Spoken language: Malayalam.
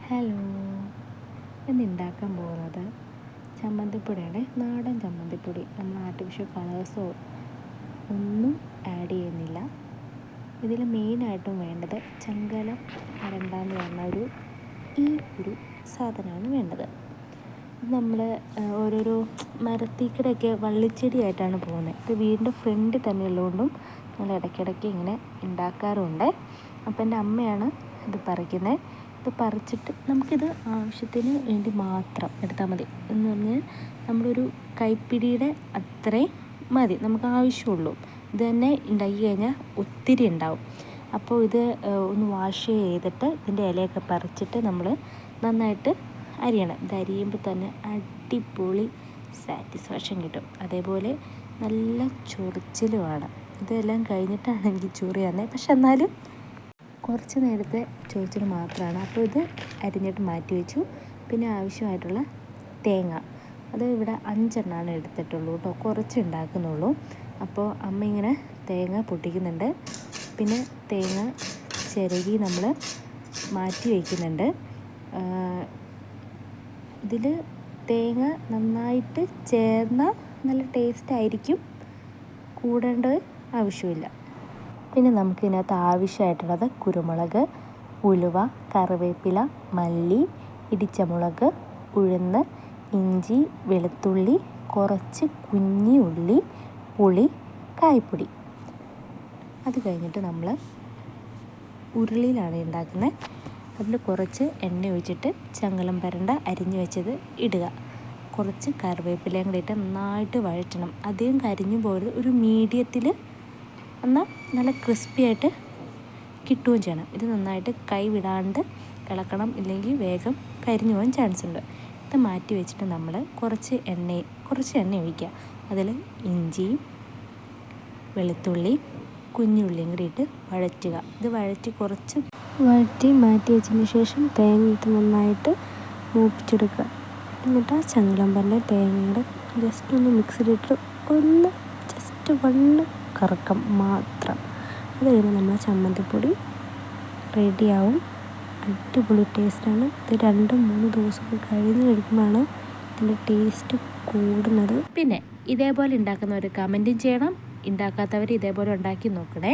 ഹലോ, ഇന്ന് ഉണ്ടാക്കാൻ പോകുന്നത് ചമ്മന്തിപ്പൊടിയാണ്. നാടൻ ചമ്മന്തിപ്പൊടി. നമ്മൾ ആർട്ടിഫിഷ്യൽ കളേഴ്സോ ഒന്നും ആഡ് ചെയ്യുന്നില്ല. ഇതിൽ മെയിനായിട്ടും വേണ്ടത് ചങ്കലം വരണ്ടാന്ന് പറഞ്ഞ ഒരു സാധനമാണ് വേണ്ടത്. ഇത് നമ്മൾ ഓരോരോ മരത്തിക്കടയൊക്കെ വള്ളിച്ചെടിയായിട്ടാണ് പോകുന്നത്. ഇത് വീടിൻ്റെ ഫ്രണ്ടിൽ തന്നെ ഉള്ളതുകൊണ്ടും നമ്മൾ ഇടയ്ക്കിടയ്ക്ക് ഇങ്ങനെ ഉണ്ടാക്കാറുണ്ട്. അപ്പം എൻ്റെ അമ്മയാണ് ഇത് പറിക്കുന്നത്. ഇത് പറിച്ചിട്ട് നമുക്കിത് ആവശ്യത്തിന് വേണ്ടി മാത്രം എടുത്താൽ മതി. എന്ന് പറഞ്ഞാൽ നമ്മളൊരു കൈപ്പിടിയുടെ അത്രയും മതി, നമുക്ക് ആവശ്യമുള്ളൂ. ഇത് തന്നെ ഉണ്ടാക്കി കഴിഞ്ഞാൽ ഒത്തിരി ഉണ്ടാവും. അപ്പോൾ ഇത് ഒന്ന് വാഷ് ചെയ്തിട്ട് ഇതിൻ്റെ ഇലയൊക്കെ പറിച്ചിട്ട് നമ്മൾ നന്നായിട്ട് അരിയണം. ഇത് അരിയുമ്പോൾ തന്നെ അടിപൊളി സാറ്റിസ്ഫാക്ഷൻ കിട്ടും. അതേപോലെ നല്ല ചൊറിച്ചിലുമാണ്. ഇതെല്ലാം കഴിഞ്ഞിട്ടാണ് എനിക്ക് ചൊറി വന്നത്. പക്ഷെ എന്നാലും കുറച്ച് നേരത്തെ ചൊറിച്ചിൽ മാത്രമാണ്. അപ്പോൾ ഇത് അരിഞ്ഞിട്ട് മാറ്റി വെച്ചു. പിന്നെ ആവശ്യമായിട്ടുള്ള തേങ്ങ, അത് ഇവിടെ 5 എണ്ണമാണ് എടുത്തിട്ടുള്ളൂ കേട്ടോ, കുറച്ച് ഉണ്ടാക്കുന്നുള്ളൂ. അപ്പോൾ അമ്മ ഇങ്ങനെ തേങ്ങ പൊട്ടിക്കുന്നുണ്ട്. പിന്നെ തേങ്ങ ചിരകി നമ്മൾ മാറ്റി വയ്ക്കുന്നുണ്ട്. ഇതിൽ തേങ്ങ നന്നായിട്ട് ചേർന്നാൽ നല്ല ടേസ്റ്റ് ആയിരിക്കും, കൂടേണ്ടത് ആവശ്യമില്ല. പിന്നെ നമുക്കിതിനകത്ത് ആവശ്യമായിട്ടുള്ളത് കുരുമുളക്, ഉലുവ, കറിവേപ്പില, മല്ലി, ഇടിച്ച മുളക്, ഉഴുന്ന്, ഇഞ്ചി, വെളുത്തുള്ളി, കുറച്ച് കുഞ്ഞി ഉള്ളി, പുളി, കായ്പ്പൊടി. അത് കഴിഞ്ഞിട്ട് നമ്മൾ ഉരുളിയിലാണ് ഉണ്ടാക്കുന്നത്. അതിൽ കുറച്ച് എണ്ണ ഒഴിച്ചിട്ട് ചങ്കലം പരണ്ട അരിഞ്ഞു വെച്ചത് ഇടുക. കുറച്ച് കറിവേപ്പിലയും കൂടി ഇട്ട് നന്നായിട്ട് വഴറ്റണം. അധികം കരിഞ്ഞു പോകരുത്, ഒരു മീഡിയത്തിൽ എന്നാൽ നല്ല ക്രിസ്പി ആയിട്ട് കിട്ടുകയും ചെയ്യണം. ഇത് നന്നായിട്ട് കൈ വിടാണ്ട് ഇളക്കണം, ഇല്ലെങ്കിൽ വേഗം കരിഞ്ഞു പോകാൻ ചാൻസ് ഉണ്ട്. ഇത് മാറ്റി വെച്ചിട്ട് നമ്മൾ കുറച്ച് എണ്ണ ഒഴിക്കുക. അതിൽ ഇഞ്ചിയും വെളുത്തുള്ളിയും കുഞ്ഞുള്ളിയും കൂടി ഇട്ട് വഴറ്റുക. ഇത് വഴറ്റി മാറ്റി വെച്ചതിന് ശേഷം തേങ്ങ ഇട്ട് നന്നായിട്ട് മൂപ്പിച്ചെടുക്കുക. എന്നിട്ട് ആ ചങ്കലം പറഞ്ഞ തേങ്ങയുടെ ജസ്റ്റ് ഒന്ന് മിക്സിയിലിട്ട് ഒന്ന് ജസ്റ്റ് കറക്കം മാത്രം. അത് കഴിയുമ്പോൾ നമ്മൾ ചമ്മന്തിപ്പൊടി റെഡിയാവും. അടിപൊളി ടേസ്റ്റാണ്. ഇത് 2-3 ദിവസമൊക്കെ കഴിഞ്ഞ് കഴിക്കുമ്പോഴാണ് ഇതിൻ്റെ ടേസ്റ്റ് കൂടുന്നത്. പിന്നെ ഇതേപോലെ ഉണ്ടാക്കുന്നവർ കമൻറ്റും ചെയ്യണം. ഉണ്ടാക്കാത്തവർ ഇതേപോലെ ഉണ്ടാക്കി നോക്കണേ.